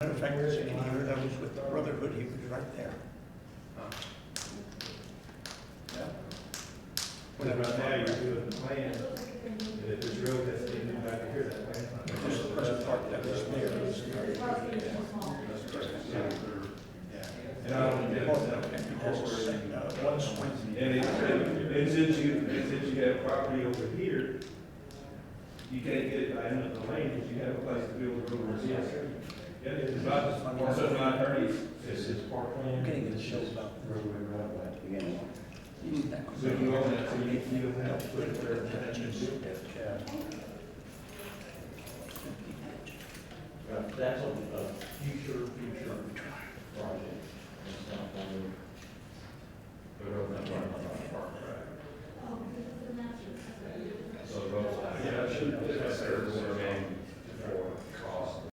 Matter of fact, this engineer that was with the Brotherhood, he was right there. Yeah. But right now, you're doing the plan, and if this road has to be back here, that plan's not. This is the first part that was there. And I don't think Because one swing. and since you have property over here, you can't get it by end of the lane, because you have a place to build a road. Yes, sir. Yeah, it's not, some of my attorneys, it's parkland. Getting the show about the roadway right away. Beginning. So if you own that, so you don't have to put it there. That's a future project. It's not one But over that part, right. So those, yeah, that should, that's their, for cost.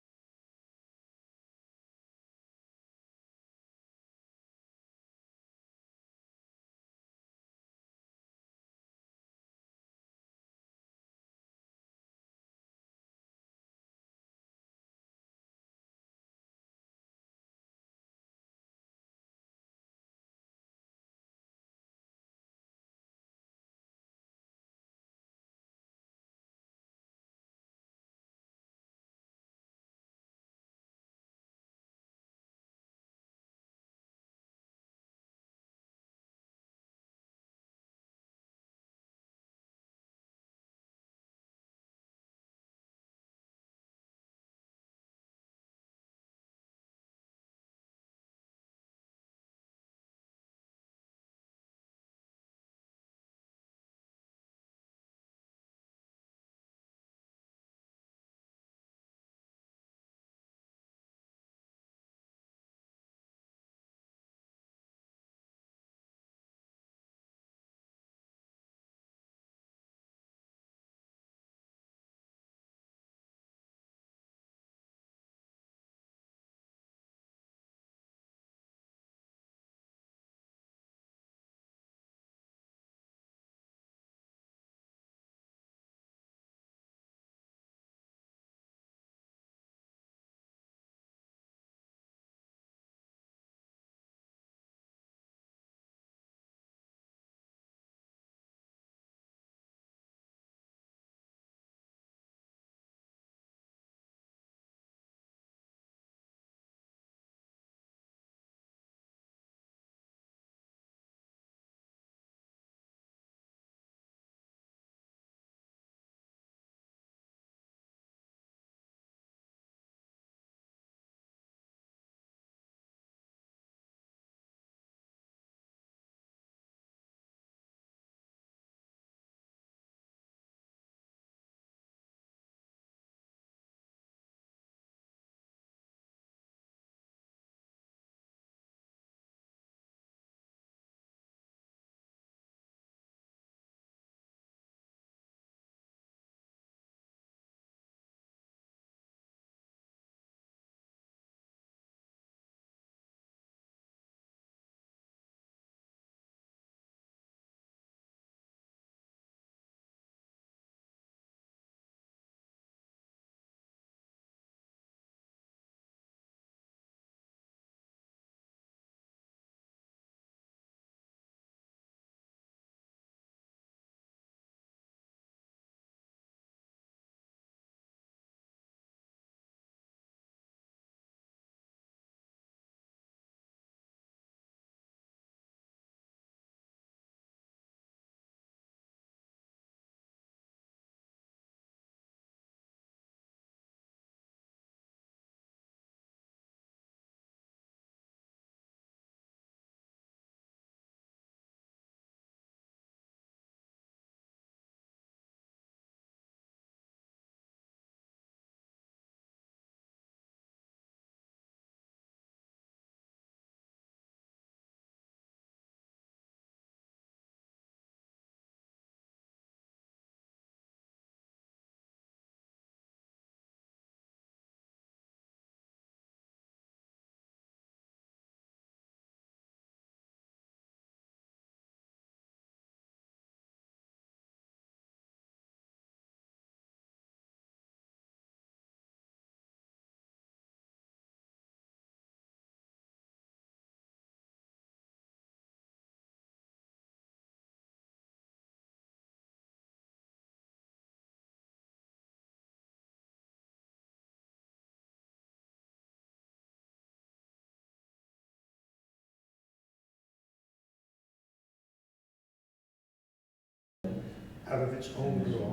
out of its own draw,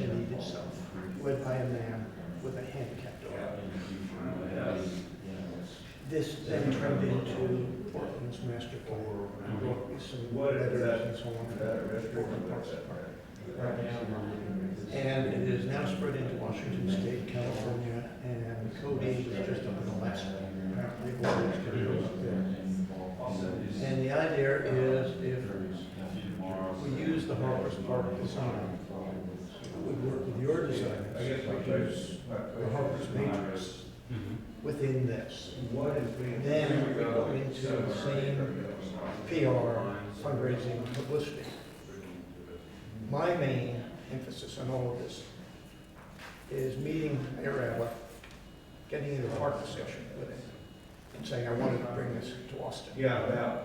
and it itself, led by a man with a handicapped dog. This then turned into Portland's master plan, and brought me some letters and so on. Portland Parks Department. And it is now spread into Washington State, California, and Cody was just up in Alaska. Apparently, orders to go up there. And the idea is if we use the Harper's Park design, it would work with your design, because the Harper's Matrix within this. Then we go into the same PR, fundraising, publicity. My main emphasis on all of this is meeting Arella, getting into a park discussion with him, and saying, I wanted to bring this to Austin. Yeah,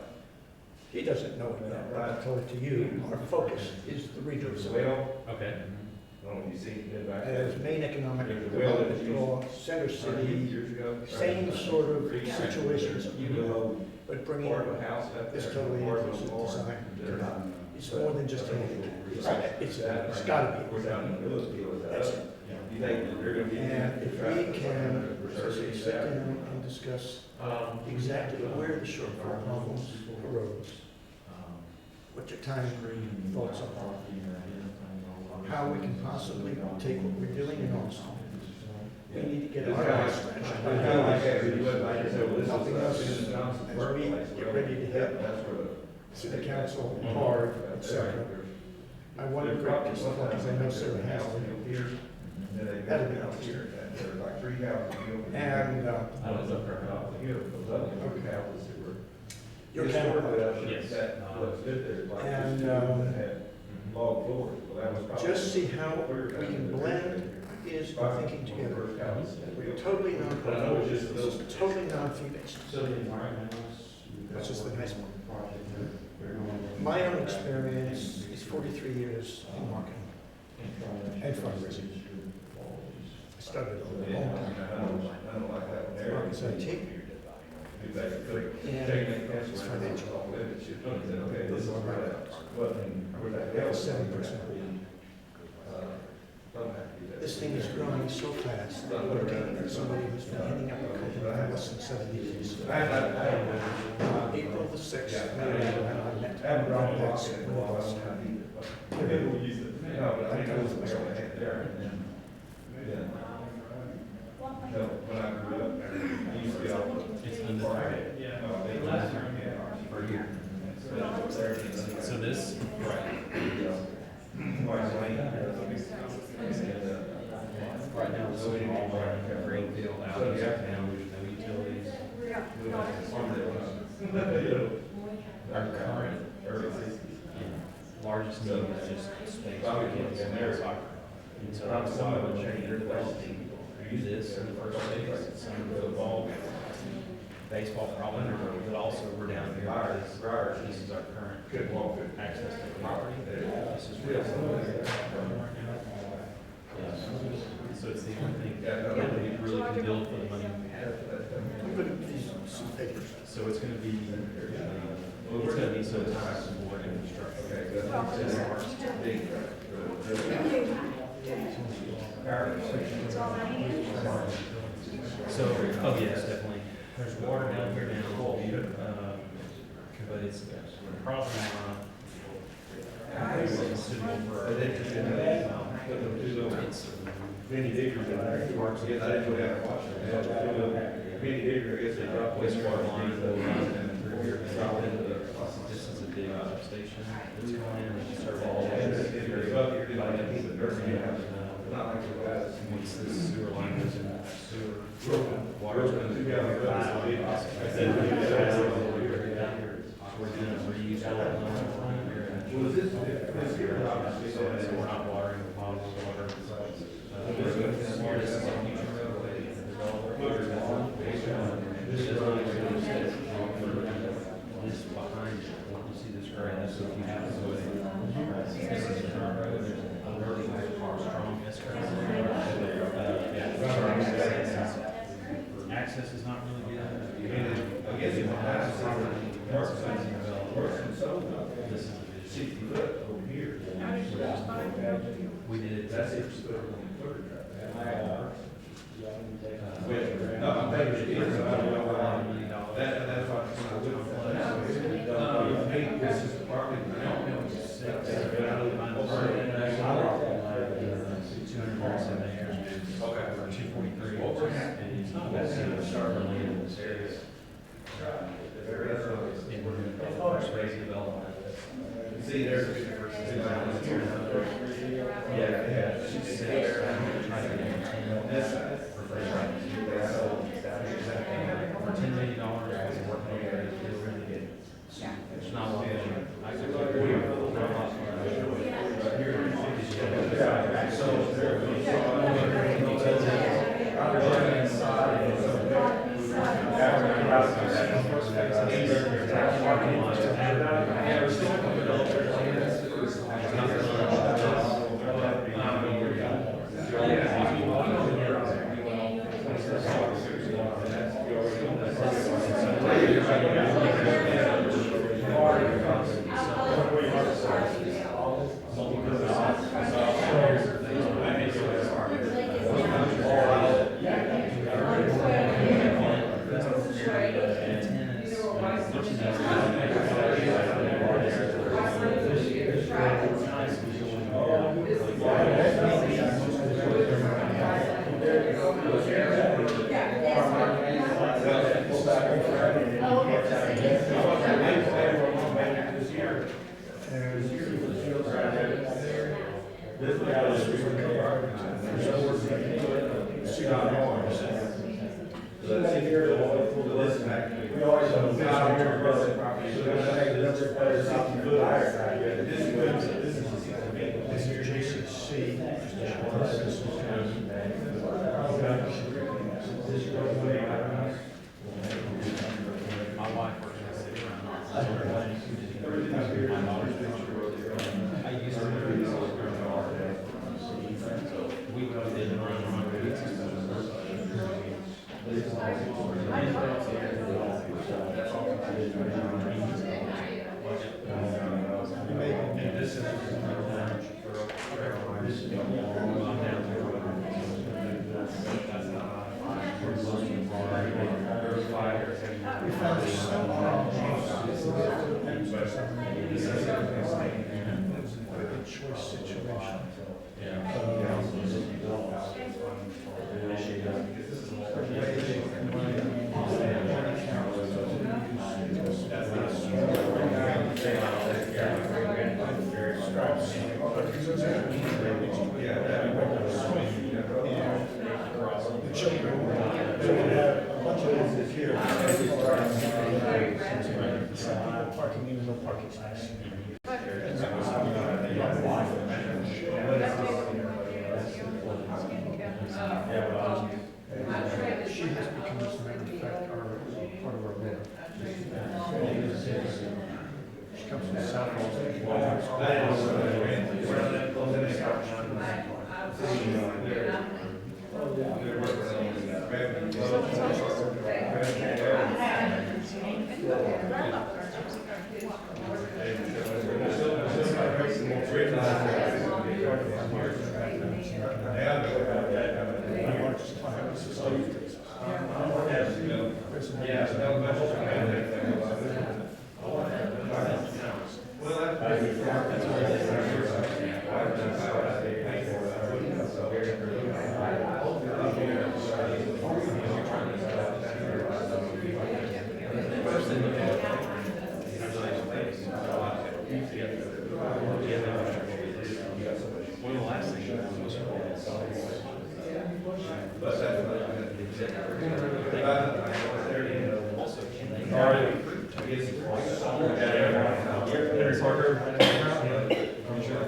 He doesn't know it yet, but I told it to you. Our focus is the region. okay. I don't know if you see it back As main economic development draw, center city, years ago. same sort of situations, but bringing Part of a house up there. this totally part of into a the barn. design. It's more than just a handicap. It's gotta be. We're down in the village deal with That's that. it. You think that they're gonna be. And if we can sit down and discuss exactly where the shortfall problems arose, what your time thoughts are, how we can possibly take what we're doing in Austin. We need to get our eyes scratched. Helping us as we get ready to hit city council hard, etc. I want to break this up because I know Sarah has here. That'll be helpful. And I was up there, those other houses that were. your camera. Yes. What's good there, like. And, that had log floors, well, that was probably. Just see how we can blend is thinking together. We're totally this is totally non-fee based. That's just the nice one. My own experience is 43 years in marketing and fundraising. I started a long time ago. I don't like that one there. Markets IT, It's financial. Okay, this is right out. But, where that I have a else? 7% This thing is growing so fast. We're taking from somebody who's been heading up a company for less than 7 years. April the 6th, maybe when I met I haven't drawn Ron a Betts, box in a one of while, us. People use it. No, but I think I was there, and then, no, when I grew up, I used to be out. It's undefiled. For a year. So this, right now, it's all greenfield out of town, there's no utilities. Our current largest need is just space for kids and their soccer. And so that's why we're developing this in the first place, some football, baseball probably, but also we're down here because this is our current access to the property. This is real. So it's the only thing that we really can build for the money we have. Some papers. So it's gonna be some time support and infrastructure. So, oh yes, definitely. There's water down here now, but it's probably not suitable for our. It's Benny Diggers in there. Parks. I didn't go down and watch it. Benny Digger, I guess they dropped wastewater wastewater line lines. through here. This is a big station that's going in and serve all of this. Not like the guys. Once this sewer line goes in, sewer, water's going to go. We're gonna reuse all that line. Was this here, obviously, So we're not watering the potable water. This is a future roadway. This behind it, you see this grass, so if you have to go in. This is the current road, there's a really strong S-curve. Access is not really good. I guess it's behind This is the vision. 60 foot over here. We did it. That's it. No, No, I'm thinking it is, I don't know why. That's what this is the property. Okay. For 243. And it's not that soon to start land in this area. In first phase development. See, there's. Yeah. She said, try to get it for $10 million, I was working over there, it's really good. It's not a lot. I said, not a lot. My wife works in the city. My daughter's picture. I used to do this. We did run choice situation. The children, they would have a bunch of houses here. Parking, even no parking space. She has become, as a matter of fact, part of our board. She comes from South One of the last things was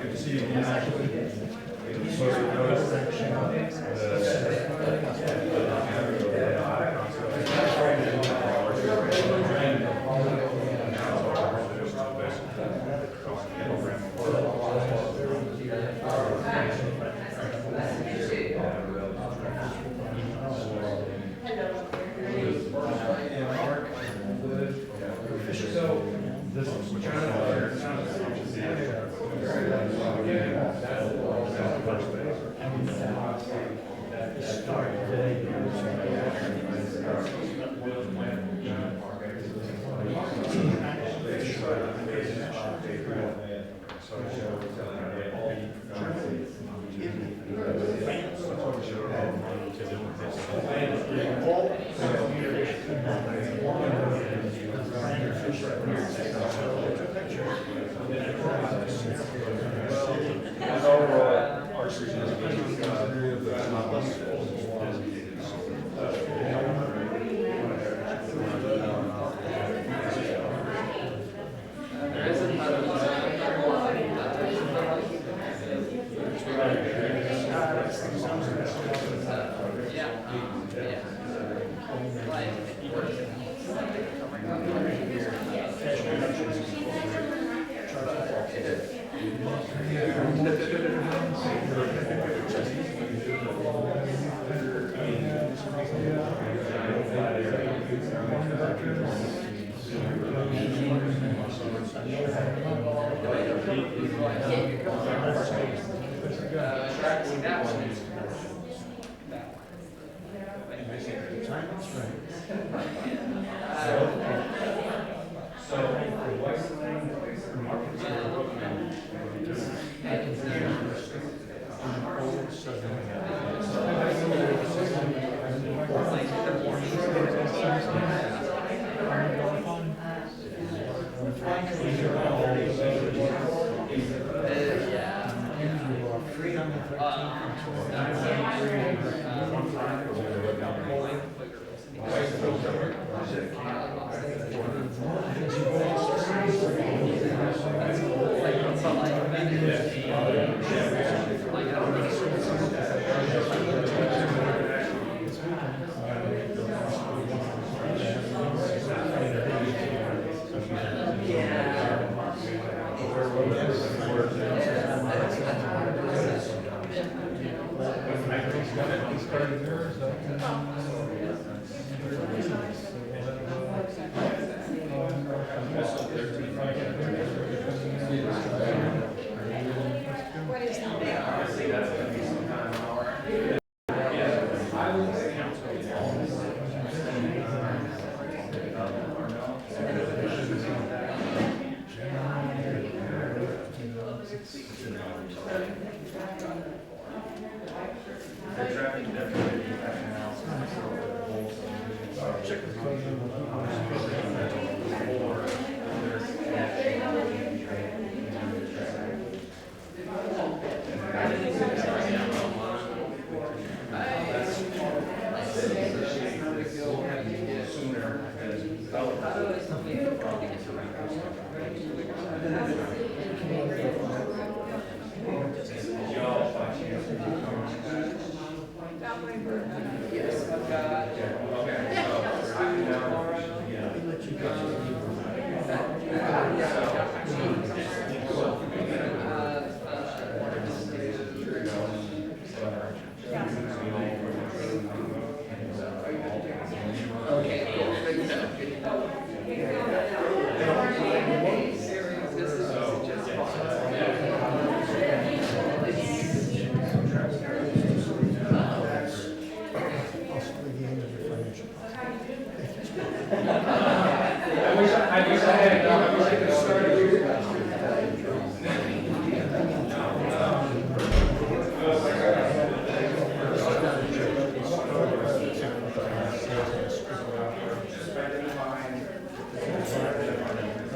Good to see you again. So, this is, we're trying to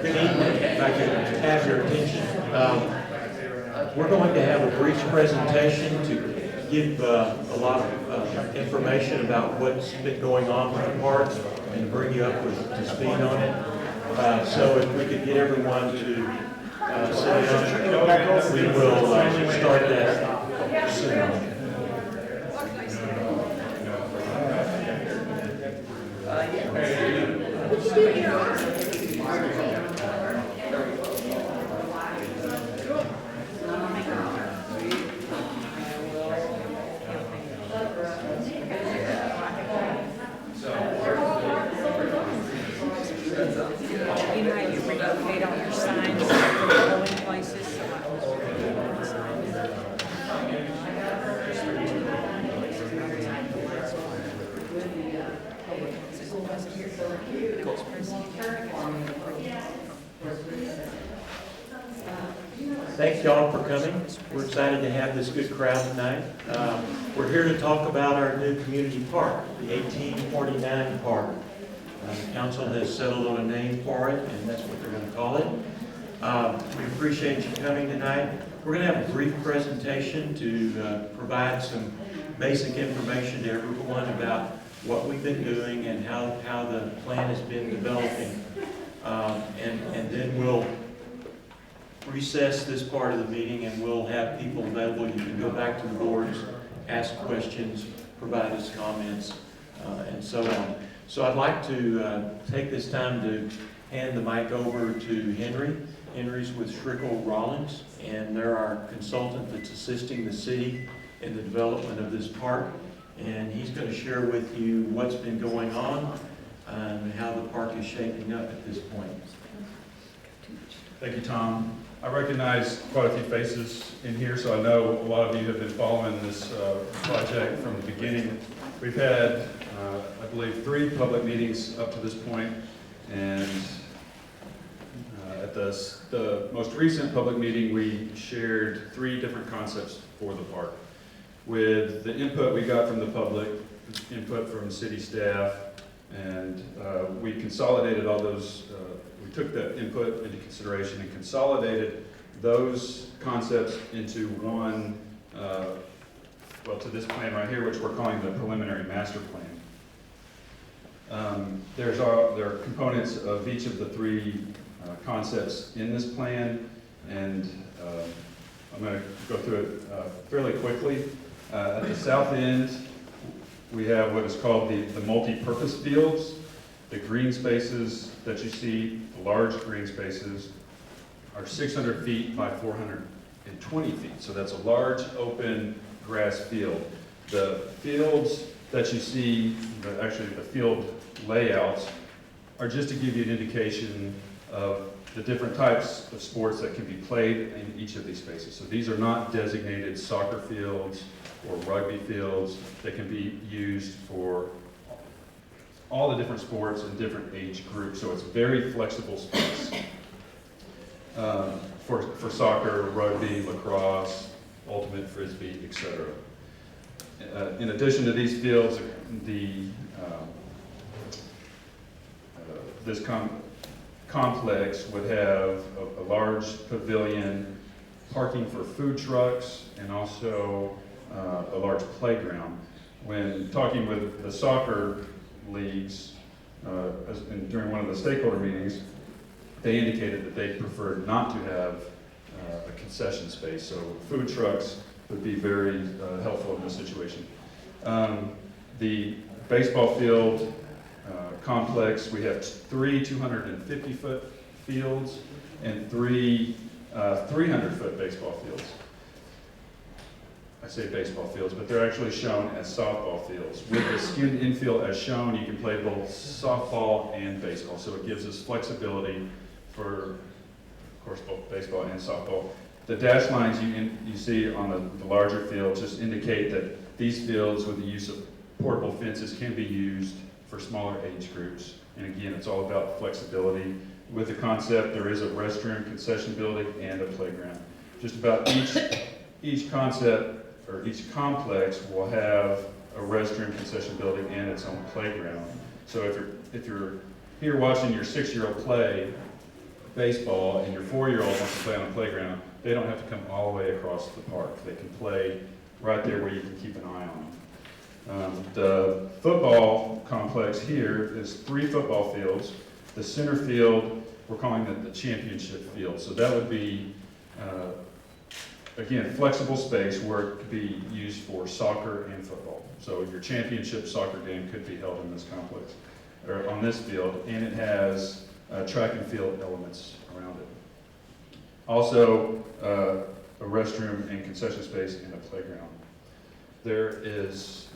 Good evening. If I could have your attention. We're going to have a brief presentation to give a lot of information about what's been going on with the park and bring you up to speed on it. So if we could get everyone to sit down, we will start that soon. Relocate all your signs, polling places, so I was Thanks y'all for coming. We're excited to have this good crowd tonight. We're here to talk about our new community park, the 1849 Park. The council has settled on a name for it, and that's what they're going to call it. We appreciate you coming tonight. We're going to have a brief presentation to provide some basic information to everyone about what we've been doing and how the plan has been developing. And then we'll recess this part of the meeting, and we'll have people available. You can go back to the boards, ask questions, provide us comments, and so on. So I'd like to take this time to hand the mic over to Henry. Henry's with Schrickle Rollins, and they're our consultant that's assisting the city in the development of this park. And he's going to share with you what's been going on and how the park is shaping up at this point. Thank you, Tom. I recognize quite a few faces in here, so I know a lot of you have been following this project from the beginning. We've had, I believe, 3 public meetings up to this point, and at the most recent public meeting, we shared 3 different concepts for the park. With the input we got from the public, input from city staff, and we consolidated all those, we took that input into consideration and consolidated those concepts into one, well, to this plan right here, which we're calling the preliminary master plan. There are components of each of the 3 concepts in this plan, and I'm going to go through it fairly quickly. At the south end, we have what is called the multi-purpose fields. The green spaces that you see, the large green spaces, are 600 feet by 420 feet. So that's a large open grass field. The fields that you see, actually the field layouts, are just to give you an indication of the different types of sports that can be played in each of these spaces. So these are not designated soccer fields or rugby fields. That can be used for all the different sports and different age groups. So it's very flexible space for soccer, rugby, lacrosse, ultimate frisbee, etc. In addition to these fields, this complex would have a large pavilion, parking for food trucks, and also a large playground. When talking with the soccer leagues during one of the stakeholder meetings, they indicated that they preferred not to have a concession space, so food trucks would be very helpful in this situation. The baseball field complex, we have 3 250-foot fields and 3 300-foot baseball fields. I say baseball fields, but they're actually shown as softball fields. With the skewed infield as shown, you can play both softball and baseball, so it gives us flexibility for, of course, both baseball and softball. The dashed lines you see on the larger fields just indicate that these fields, with the use of portable fences, can be used for smaller age groups. And again, it's all about flexibility. With the concept, there is a restroom, concession building, and a playground. Just about each concept or each complex will have a restroom, concession building, and its own playground. So if you're here watching your 6-year-old play baseball and your 4-year-old wants to play on a playground, they don't have to come all the way across the park. They can play right there where you can keep an eye on them. The football complex here is 3 football fields. The center field, we're calling it the championship field. So that would be, again, flexible space where it could be used for soccer and football. So your championship soccer game could be held in this complex, or on this field, and it has track and field elements around it. Also, a restroom and concession space and a playground. There is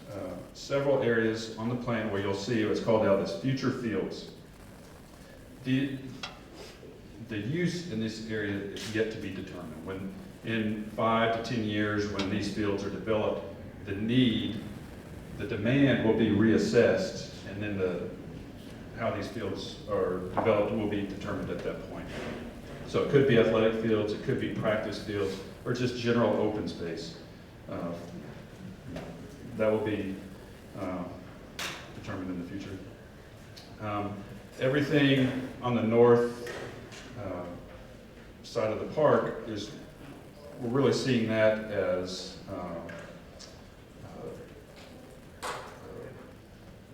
several areas on the plan where you'll see what's called out as future fields. The use in this area is yet to be determined. When in 5 to 10 years, when these fields are developed, the demand will be reassessed, and then how these fields are developed will be determined at that point. So it could be athletic fields, it could be practice fields, or just general open space. That will be determined in the future. Everything on the north side of the park we're really seeing that as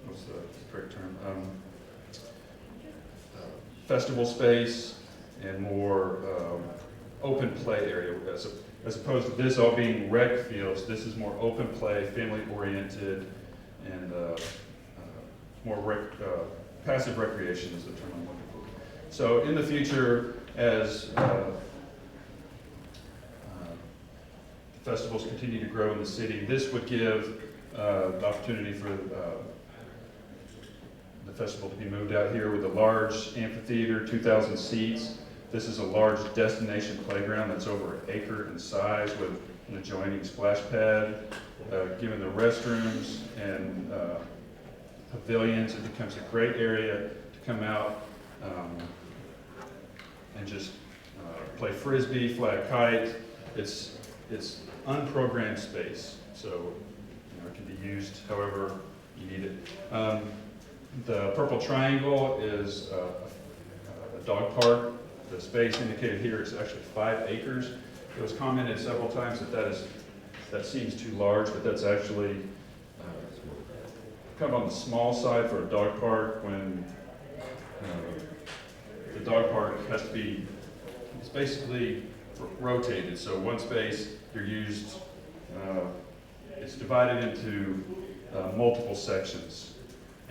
what's the correct term? Festival space and more open play area. As opposed to this all being rec fields, this is more open play, family-oriented, and more passive recreation is the term I'm looking for. So in the future, as festivals continue to grow in the city, this would give the opportunity for the festival to be moved out here with a large amphitheater, 2,000 seats. This is a large destination playground that's over an acre in size with an adjoining splash pad. Given the restrooms and pavilions, it becomes a great area to come out and just play frisbee, fly a kite. It's unprogrammed space, so it can be used however you need it. The purple triangle is a dog park. The space indicated here is actually 5 acres. It was commented several times that seems too large, but that's actually kind of on the small side for a dog park when the dog park has to be, it's basically rotated. So one space you're used, it's divided into multiple sections.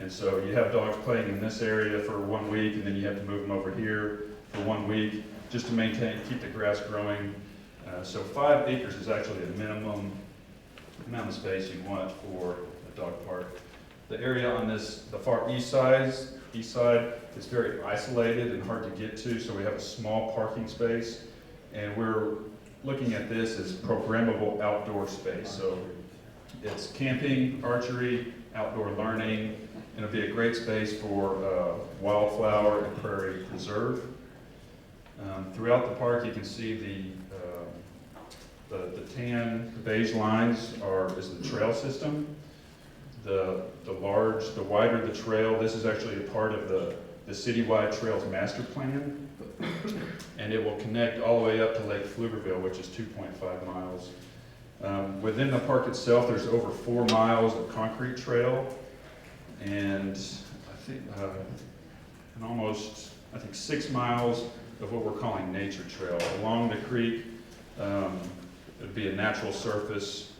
And so you have dogs playing in this area for 1 week, and then you have to move them over here for 1 week just to keep the grass growing. So 5 acres is actually the minimum amount of space you want for a dog park. The area on the far east side is very isolated and hard to get to, so we have a small parking space, and we're looking at this as programmable outdoor space. So it's camping, archery, outdoor learning, and it'll be a great space for wildflower and prairie preserve. Throughout the park, you can see the tan, the beige lines is the trail system. The wider the trail, this is actually a part of the citywide trails master plan, and it will connect all the way up to Lake Pflugerville, which is 2.5 miles. Within the park itself, there's over 4 miles of concrete trail, and I think 6 miles of what we're calling nature trail. Along the creek, it'd be a natural surface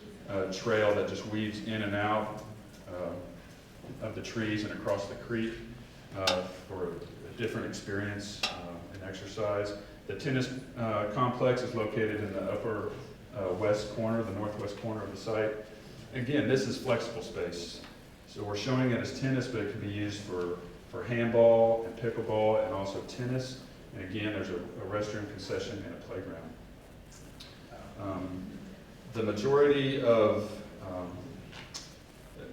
trail that just weaves in and out of the trees and across the creek for a different experience and exercise. The tennis complex is located in the upper west corner, the northwest corner of the site. Again, this is flexible space. So we're showing it as tennis, but it can be used for handball and pickleball and also tennis. And again, there's a restroom concession and a playground. The majority of,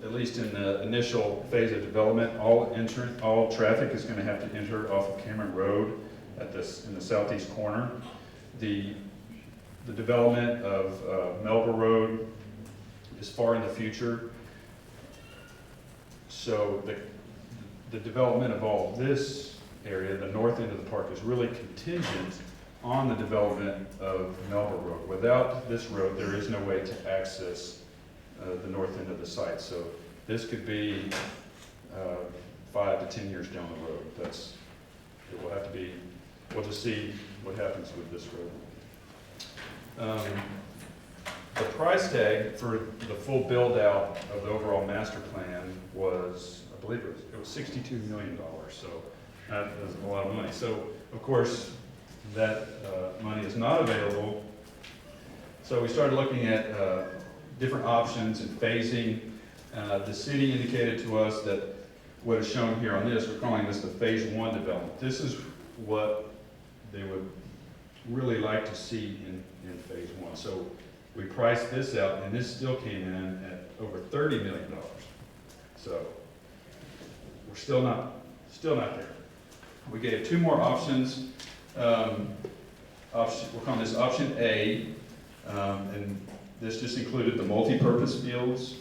at least in the initial phase of development, all traffic is going to have to enter off of Cameron Road in the southeast corner. The development of Melville Road is far in the future. So the development of all of this area, the north end of the park, is really contingent on the development of Melville Road. Without this road, there is no way to access the north end of the site. So this could be 5 to 10 years down the road. It will have to be, we'll just see what happens with this road. The price tag for the full build out of the overall master plan was, I believe it was $62 million. So that is a lot of money. So of course, that money is not available. So we started looking at different options and phasing. The city indicated to us that what is shown here on this, we're calling this the phase 1 development. This is what they would really like to see in phase 1. So we priced this out, and this still came in at over $30 million. So we're still not there. We gave 2 more options. We're calling this option A, and this just included the multi-purpose fields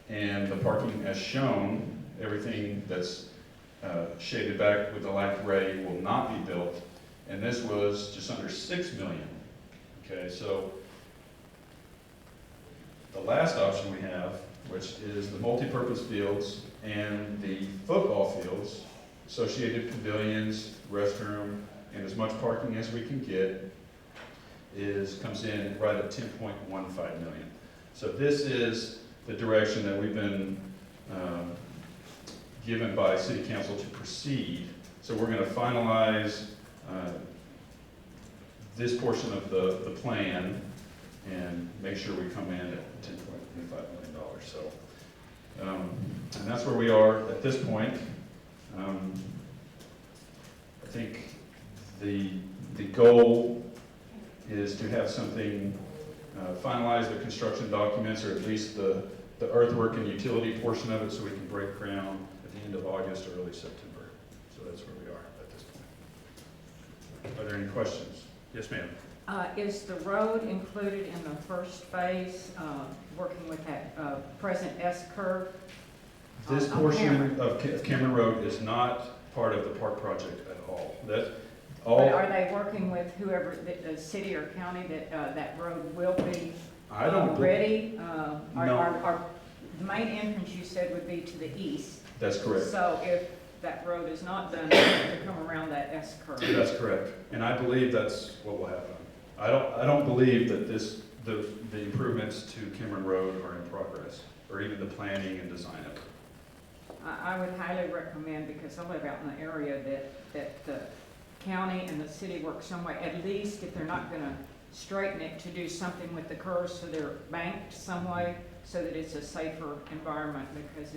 and the parking as shown. Everything that's shaded back with the light gray will not be built, and this was just under $6 million. Okay, so the last option we have, which is the multi-purpose fields and the football fields, associated pavilions, restroom, and as much parking as we can get. comes in right at 10.15 million. So this is the direction that we've been given by City Council to proceed. So we're going to finalize this portion of the plan and make sure we come in at $10.5 million. So, and that's where we are at this point. I think the goal is to have something finalize the construction documents, or at least the earthwork and utility portion of it, so we can break ground at the end of August or early September. So that's where we are at this point. Are there any questions? Yes, ma'am. Is the road included in the first phase, working with that present S-curve? This On portion Cameron. of Cameron Road is not part of the park project at all. That's But all, are they working with whoever, the city or county, that road will be I don't, believe- ready? No. The main entrance you said would be to the east. that's correct. So if that road is not done, they have to come around that S-curve. That's correct. And I believe that's what will happen. I don't believe that the improvements to Cameron Road are in progress, or even the planning and design of it. I would highly recommend, because I live out in the area, that the county and the city work some way, at least if they're not gonna straighten it, to do something with the curves so they're banked some way, so that it's a safer environment, because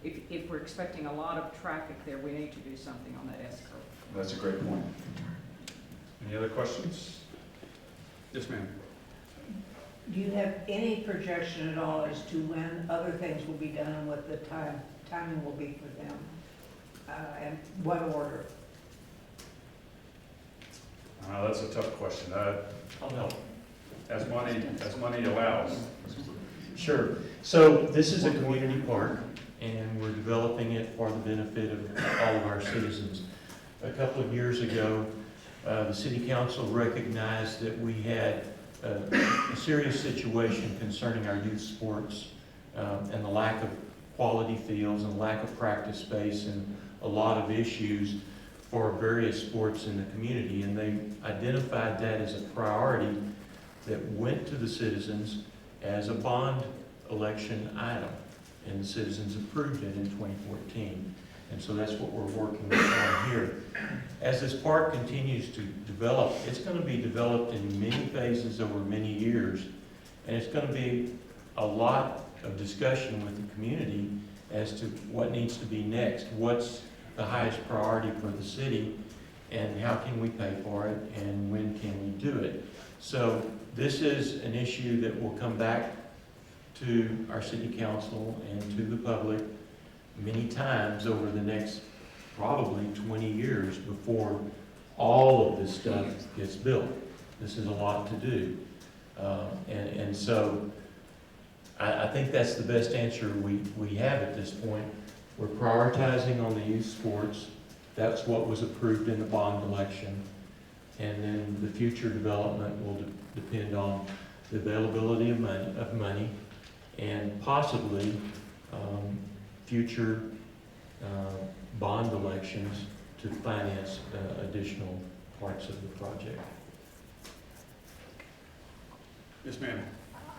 if we're expecting a lot of traffic there, we need to do something on that S-curve. That's a great point. Any other questions? Yes, ma'am. Do you have any projection at all as to when other things will be done and what the timing will be for them? And what order? That's a tough question. I'll help. As money allows. Sure. So this is a community park, and we're developing it for the benefit of all of our citizens. A couple of years ago, the city council recognized that we had a serious situation concerning our youth sports and the lack of quality fields and lack of practice space and a lot of issues for various sports in the community. And they identified that as a priority that went to the citizens as a bond election item. And the citizens approved it in 2014. And so that's what we're working on here. As this park continues to develop, it's going to be developed in many phases over many years. And it's going to be a lot of discussion with the community as to what needs to be next. What's the highest priority for the city, and how can we pay for it, and when can we do it? So this is an issue that will come back to our city council and to the public many times over the next probably 20 years before all of this stuff gets built. This is a lot to do. And so I think that's the best answer we have at this point. We're prioritizing on the youth sports. That's what was approved in the bond election. And then the future development will depend on the availability of money and possibly future bond elections to finance additional parts of the project. Yes, ma'am.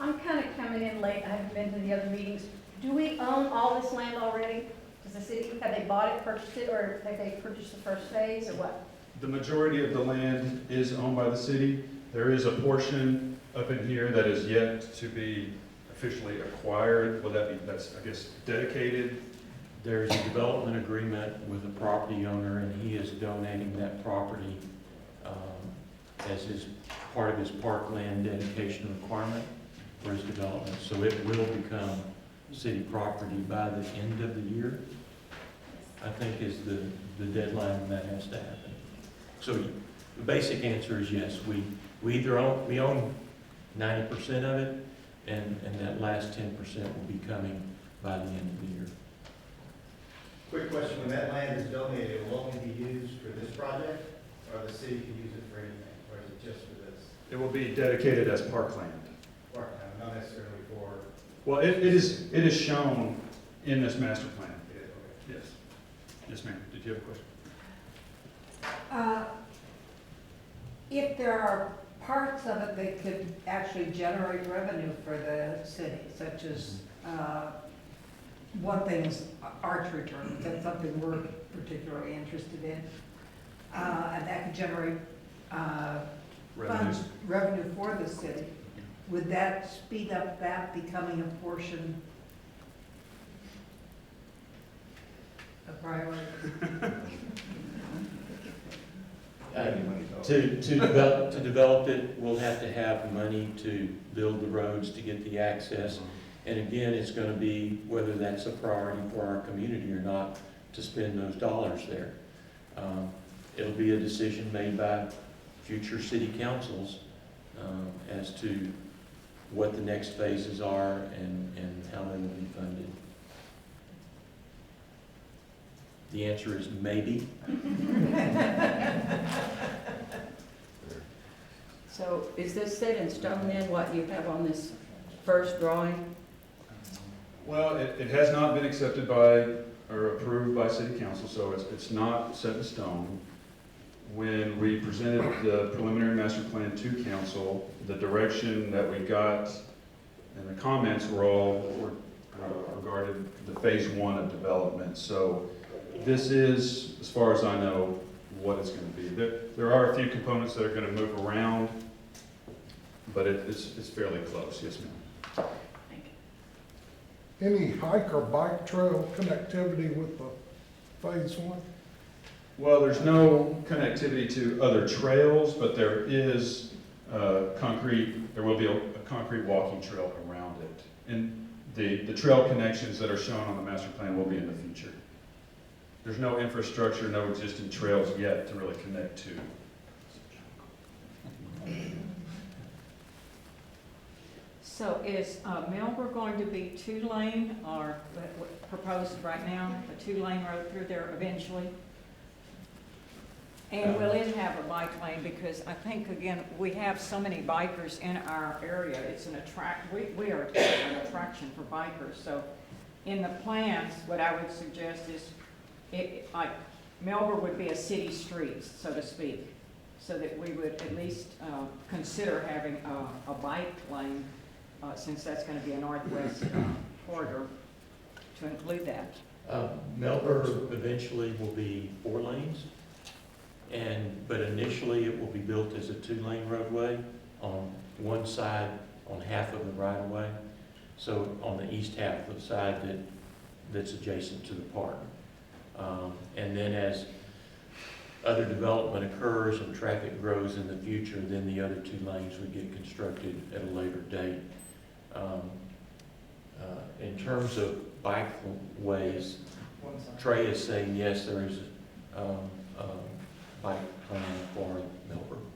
I'm kind of coming in late, I haven't been to the other meetings. Do we own all this land already? Does the city, have they bought it, purchased it, or have they purchased the first phase, or what? The majority of the land is owned by the city. There is a portion up in here that is yet to be officially acquired. Will that be, that's, I guess, dedicated? There's a development agreement with the property owner, and he is donating that property as his part of his parkland dedication requirement for his development. So it will become city property by the end of the year, I think, is the deadline when that has to happen. So the basic answer is yes. We own 90% of it, and that last 10% will be coming by the end of the year. Quick question, when that land is donated, it will only be used for this project, or the city can use it for anything, or is it just for this? It will be dedicated as parkland. Or not necessarily for, Well, it is shown in this master plan. it is, okay. Yes. Yes, ma'am. Did you have a question? If there are parts of it that could actually generate revenue for the city, such as, one thing is archery tournaments, that's something we're particularly interested in. And that could generate, funds, revenue for the city. Would that speed up that becoming a portion, a priority? To develop it, we'll have to have money to build the roads, to get the access. And again, it's gonna be whether that's a priority for our community or not to spend those dollars there. It'll be a decision made by future city councils as to what the next phases are and how they will be funded. The answer is maybe. So is this set in stone then, what you have on this first drawing? Well, it has not been accepted by, or approved by city council, so it's not set in stone. When we presented the preliminary master plan to council, the direction that we got and the comments were all regarded the phase 1 of development. So this is, as far as I know, what it's going to be. There are a few components that are going to move around, but it's fairly close. Yes, ma'am. Any hike or bike trail connectivity with the phase 1? Well, there's no connectivity to other trails, but there is there will be a concrete walking trail around it. And the trail connections that are shown on the master plan will be in the future. There's no infrastructure, no existing trails yet to really connect to. So is Melbourne going to be 2-lane or proposed right now, a 2-lane road through there eventually? And will it have a bike lane? Because I think, again, we have so many bikers in our area. It's an we are an attraction for bikers. So in the plans, what I would suggest is, like, Melbourne would be a city street, so to speak, so that we would at least consider having a bike lane, since that's going to be a northwest corridor, to include that. Melbourne eventually will be 4 lanes. But initially it will be built as a 2-lane roadway on one side, on half of the right-of-way. So on the east half, the side that's adjacent to the park. And then as other development occurs and traffic grows in the future, then the other 2 lanes would get constructed at a later date. In terms of bike ways, Trey is saying yes, there is a bike plan for Melbourne.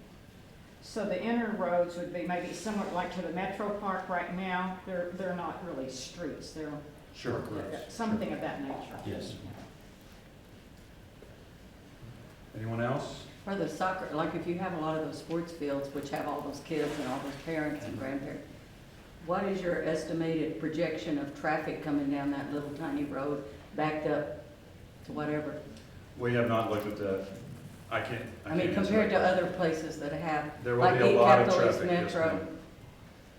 So the inner roads would be maybe somewhat like to the Metro Park right now. They're not really streets. They're Sure. something of that nature. Yes. Anyone else? For the soccer, like if you have a lot of those sports fields, which have all those kids and all those parents and grandparents, what is your estimated projection of traffic coming down that little tiny road, backed up to whatever? We have not looked at that. I can't Compared to other places that have, there will like be a East lot of Capital East traffic. Yes, Metro. ma'am.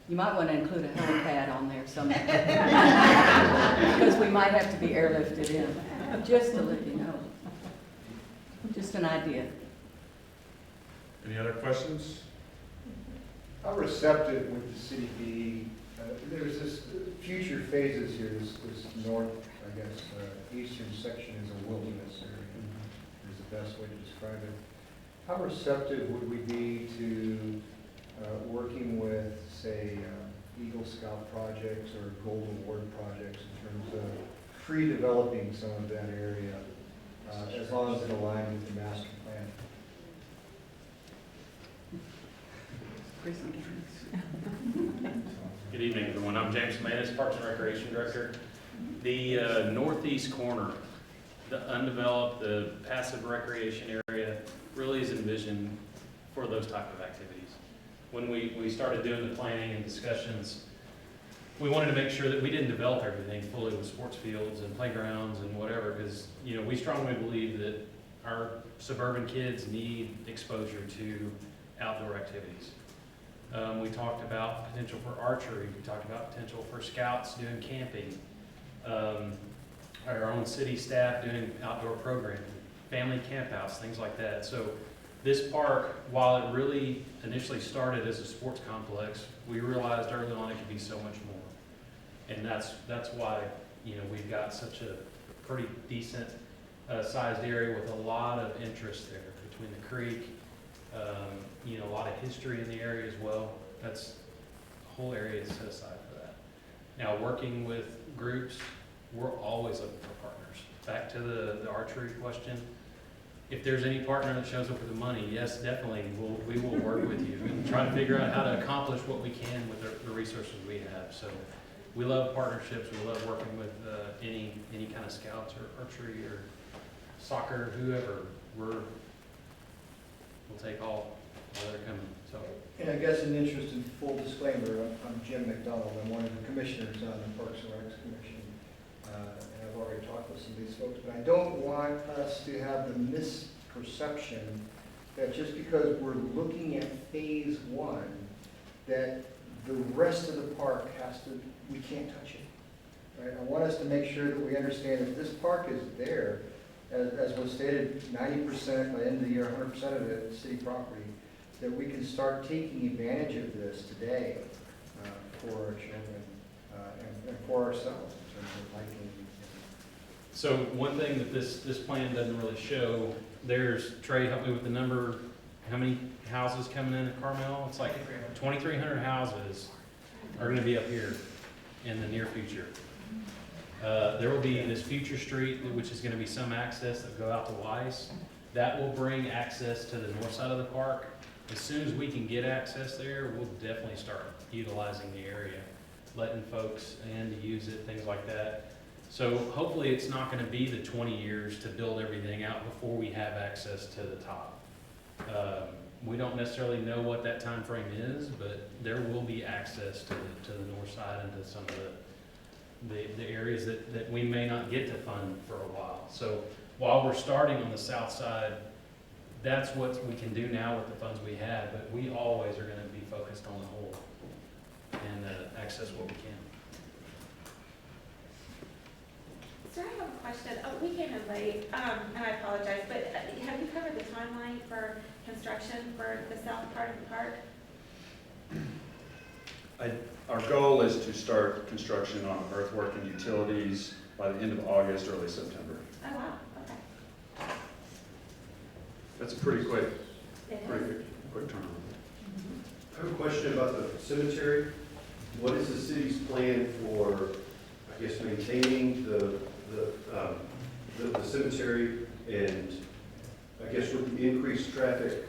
You might want to include a helipad on there somewhere. Because we might have to be airlifted in, just to let you know. Just an idea. Any other questions? How receptive would the city be? There's this future phases here, this north, I guess, eastern section is a wilderness area, is the best way to describe it. How receptive would we be to working with, say, Eagle Scout projects or Golden Award projects in terms of pre-developing some of that area, as long as it aligns with the master plan? Good evening, everyone. I'm James Manis, Parks and Recreation Director. The northeast corner, the undeveloped, the passive recreation area, really is envisioned for those type of activities. When we started doing the planning and discussions, we wanted to make sure that we didn't develop everything fully with sports fields and playgrounds and whatever, because we strongly believe that our suburban kids need exposure to outdoor activities. We talked about potential for archery, we talked about potential for scouts doing camping, our own city staff doing outdoor programming, family campouts, things like that. So this park, while it really initially started as a sports complex, we realized early on it could be so much more. And that's why, you know, we've got such a pretty decent sized area with a lot of interest there between the creek, you know, a lot of history in the area as well. That's, the whole area is set aside for that. Now, working with groups, we're always looking for partners. Back to the archery question, if there's any partner that shows up with the money, yes, definitely, we will work with you and try to figure out how to accomplish what we can with the resources we have. So we love partnerships, we love working with any kind of scouts or archery or soccer, whoever. We'll take all that are coming, so. And I guess in interest in full disclaimer, I'm Jim McDonald. I'm one of the commissioners on the Parks and Recs Commission. And I've already talked with some of these folks, but I don't want us to have the misperception that just because we're looking at phase one, that the rest of the park we can't touch it. Right? I want us to make sure that we understand that this park is there, as was stated, 90% by the end of the year, 100% of it is city property, that we can start taking advantage of this today for our children and for ourselves in terms of hiking. So one thing that this plan doesn't really show, there's, Trey, help me with the number, how many houses coming in at Carmel? It's like 2,300 houses are gonna be up here in the near future. There will be this future street, which is gonna be some access that go out to Weiss. That will bring access to the north side of the park. As soon as we can get access there, we'll definitely start utilizing the area, letting folks in to use it, things like that. So hopefully it's not gonna be the 20 years to build everything out before we have access to the top. We don't necessarily know what that time frame is, but there will be access to the north side and to some of the areas that we may not get to fund for a while. So while we're starting on the south side, that's what we can do now with the funds we have, but we always are gonna be focused on the whole and access what we can. So I have a question. Oh, we came in late, and I apologize, but have you covered the timeline for construction for the south part of the park? Our goal is to start construction on earthwork and utilities by the end of August, early September. Oh, wow, okay. That's a pretty quick It is. quick turnaround. I have a question about the cemetery. What is the city's plan for, I guess, maintaining the cemetery, and I guess with the increased traffic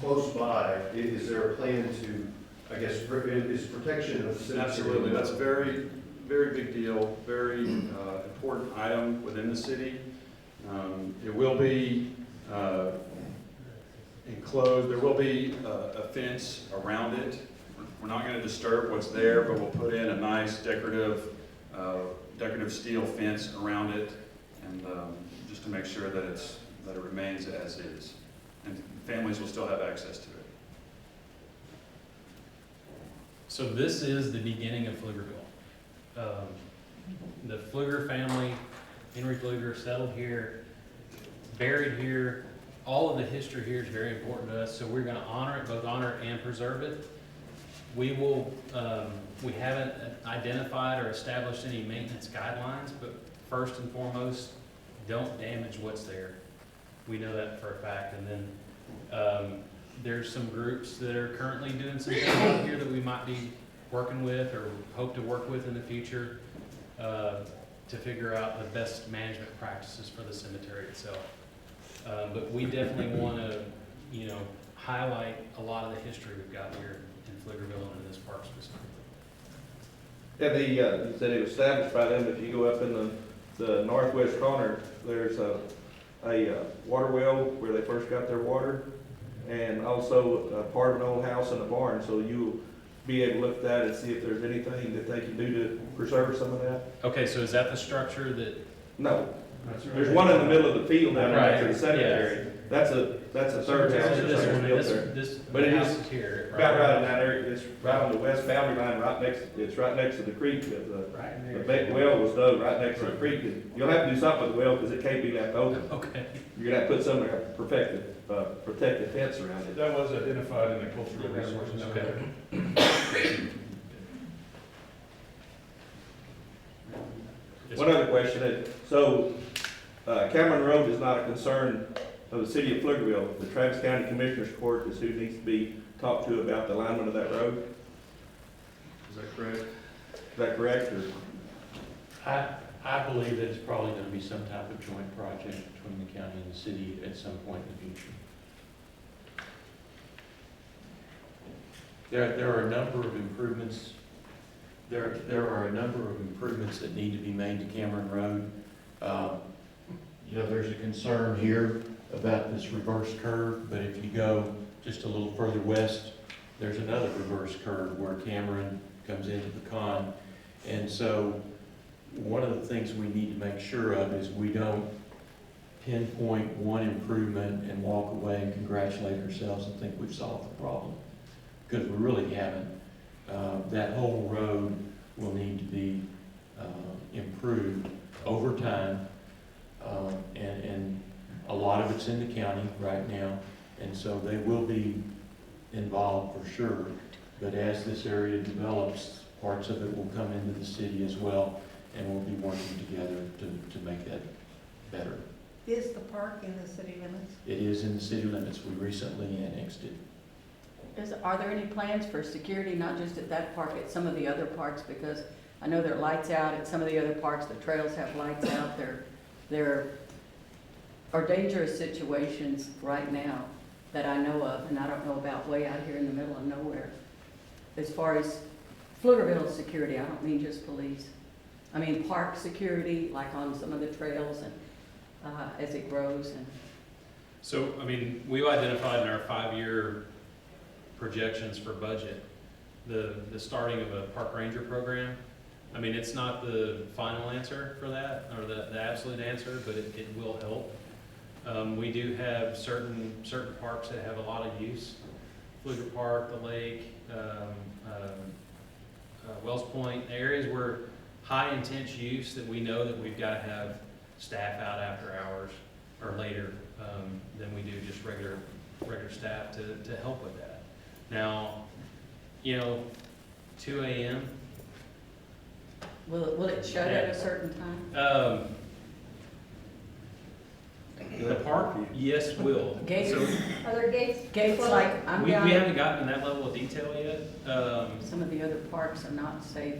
close by, is there a plan to, I guess, is protection of the cemetery? Absolutely, that's a very, very big deal, very important item within the city. It will be enclosed, there will be a fence around it. We're not going to disturb what's there, but we'll put in a nice decorative steel fence around it, and just to make sure that it remains as is, and families will still have access to it. So this is the beginning of Pflugerville. The Pfluger family, Henry Pfluger, settled here, buried here. All of the history here is very important to us, so we're going to honor it, both honor it and preserve it. We will, we haven't identified or established any maintenance guidelines, but first and foremost, don't damage what's there. We know that for a fact. And then there's some groups that are currently doing some things out here that we might be working with or hope to work with in the future to figure out the best management practices for the cemetery itself. But we definitely want to, you know, highlight a lot of the history we've got here in Pflugerville and in this park specifically. Yeah, you said it was established by them. If you go up in the northwest corner, there's a water well where they first got their water, and also a part of an old house and a barn. So you'll be able to look at that and see if there's anything that they can do to preserve some of that. Okay, so is that the structure that? No, There's one in the middle of the field down there next to the Right, cemetery. That's a third house So that's this one, built there. this But it house is is here. about right in that area, it's right on the west boundary line, it's right next to the creek. Right The there. big well was dug right next to the creek. And you'll have to do something with the well because it can't be left open. Okay. You're gonna have to put some protective fence around it. That was identified in the cultural resources. Okay. One other question, so Cameron Road is not a concern of the city of Pflugerville. The Travis County Commissioners Court is who needs to be talked to about the alignment of that road. Is that correct? Is that correct, or? I believe that it's probably gonna be some type of joint project between the county and the city at some point in the future. There are a number of improvements, there are a number of improvements that need to be made to Cameron Road. You know, there's a concern here about this reverse curve, but if you go just a little further west, there's another reverse curve where Cameron comes into Pecan. And so one of the things we need to make sure of is we don't pinpoint one improvement and walk away and congratulate ourselves and think we've solved the problem, because we really haven't. That whole road will need to be improved over time, and a lot of it's in the county right now, and so they will be involved for sure. But as this area develops, parts of it will come into the city as well, and we'll be working together to make that better. Is the park in the city limits? It is in the city limits. We recently annexed it. Are there any plans for security, not just at that park, at some of the other parks? Because I know there are lights out at some of the other parks, the trails have lights out there. There are dangerous situations right now that I know of, and I don't know about way out here in the middle of nowhere. As far as Pflugerville security, I don't mean just police. I mean park security, like on some of the trails and as it grows. And So, I mean, we've identified in our 5-year projections for budget, the starting of a park ranger program. I mean, it's not the final answer for that, or the absolute answer, but it will help. We do have certain parks that have a lot of use. Pfluger Park, the lake, Wells Point, areas where high intense use that we know that we've got to have staff out after hours or later than we do just regular staff to help with that. Now, 2 a.m. will it shut at a certain time? The park, yes, will. Gates? So Are there gates? Gates like, I'm we down, haven't gotten to that level of detail yet. some of the other parks are not safe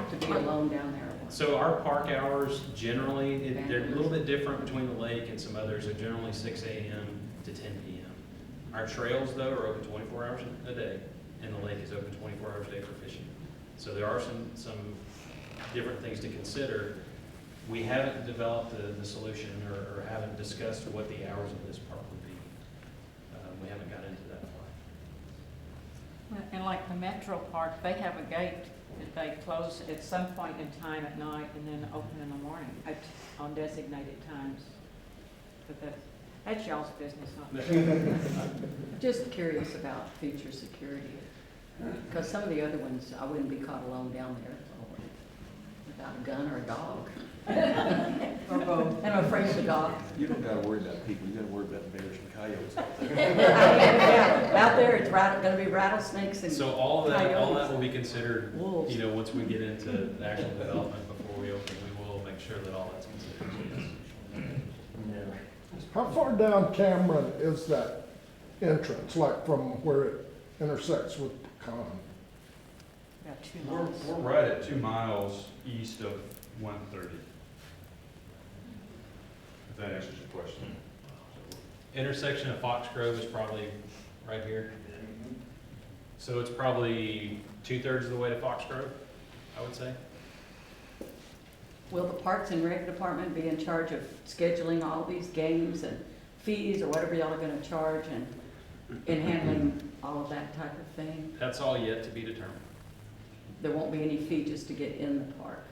to be alone down there. So our park hours generally, they're a little bit different between the lake and some others. They're generally 6 a.m. to 10 p.m. Our trails, though, are open 24 hours a day, and the lake is open 24 hours a day for fishing. So there are some different things to consider. We haven't developed the solution or haven't discussed what the hours of this park would be. We haven't got into that far. And like the Metro Park, they have a gate that they close at some point in time at night and then open in the morning on designated times. But that's y'all's business, not mine. Just curious about future security, because some of the other ones, I wouldn't be caught alone down there without a gun or a dog. Or both. And I'm afraid of the dog. You don't gotta worry about people, you gotta worry about bears and coyotes out there. Yeah, out there, it's gonna be rattlesnakes and So all of that coyotes. will be considered, Wolves. once we get into the actual development before we open, we will make sure that all that's considered. Yes. How far down Cameron is that entrance, like from where it intersects with Pecan? About 2 We're miles. right at 2 miles east of 130. If that answers your question. Intersection of Foxgrove is probably right here. So it's probably 2/3 of the way to Foxgrove, I would say. Will the Parks and Rec Department be in charge of scheduling all these games and fees or whatever y'all are gonna charge and handling all of that type of thing? That's all yet to be determined. There won't be any fee just to get in the park.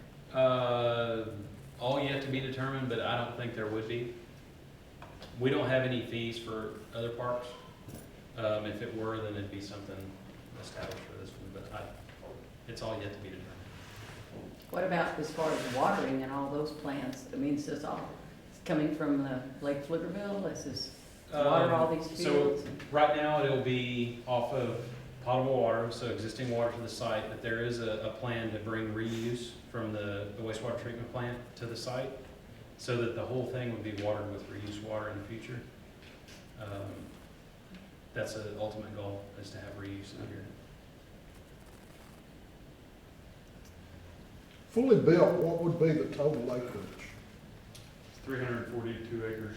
all yet to be determined, but I don't think there would be. We don't have any fees for other parks. If it were, then it'd be something established for this one, but it's all yet to be determined. What about as far as watering and all those plants? I mean, is this all coming from the Lake Pflugerville? This is water all these fields? So right now, it'll be off of potable water, so existing water to the site, but there is a plan to bring reuse from the wastewater treatment plant to the site, so that the whole thing would be watered with reused water in the future. That's the ultimate goal, is to have reuse in here. Fully built, what would be the total acreage? 342 acres.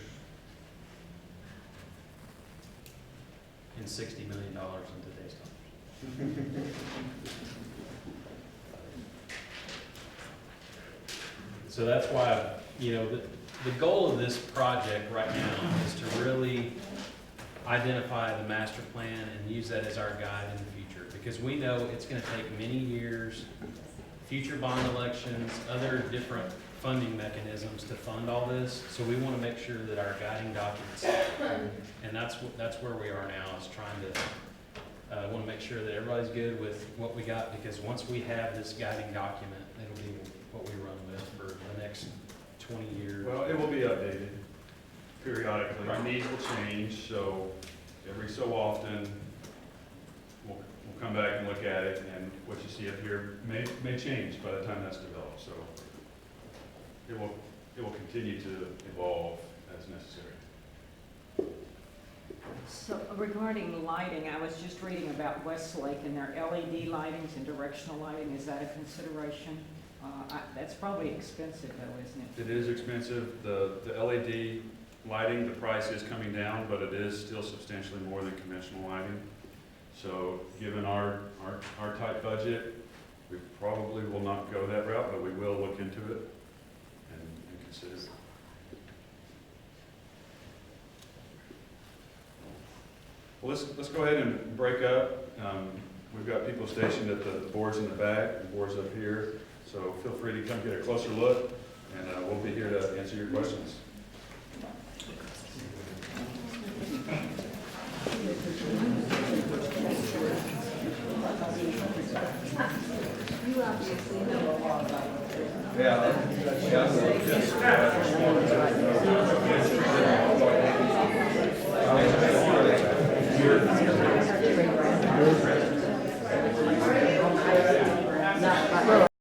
And $60 million in today's dollars. So that's why, the goal of this project right now is to really identify the master plan and use that as our guide in the future. Because we know it's gonna take many years, future bond elections, other different funding mechanisms to fund all this. So we wanna make sure that our guiding documents, and that's where we are now, is trying to, wanna make sure that everybody's good with what we got, because once we have this guiding document, it'll be what we run with for the next 20 years. Well, it will be updated periodically. Right. Needs will change, so every so often, we'll come back and look at it, and what you see up here may change by the time that's developed, so it will continue to evolve as necessary. So regarding lighting, I was just reading about Westlake and their LED lightings and directional lighting. Is that a consideration? That's probably expensive though, isn't it? It is expensive. The LED lighting, the price is coming down, but it is still substantially more than conventional lighting. So given our tight budget, we probably will not go that route, but we will look into it and consider it. Well, let's go ahead and break up. We've got people stationed at the boards in the back, and boards up here. So feel free to come get a closer look, and we'll be here to answer your questions. You obviously know a lot about it. Yeah, just wanted to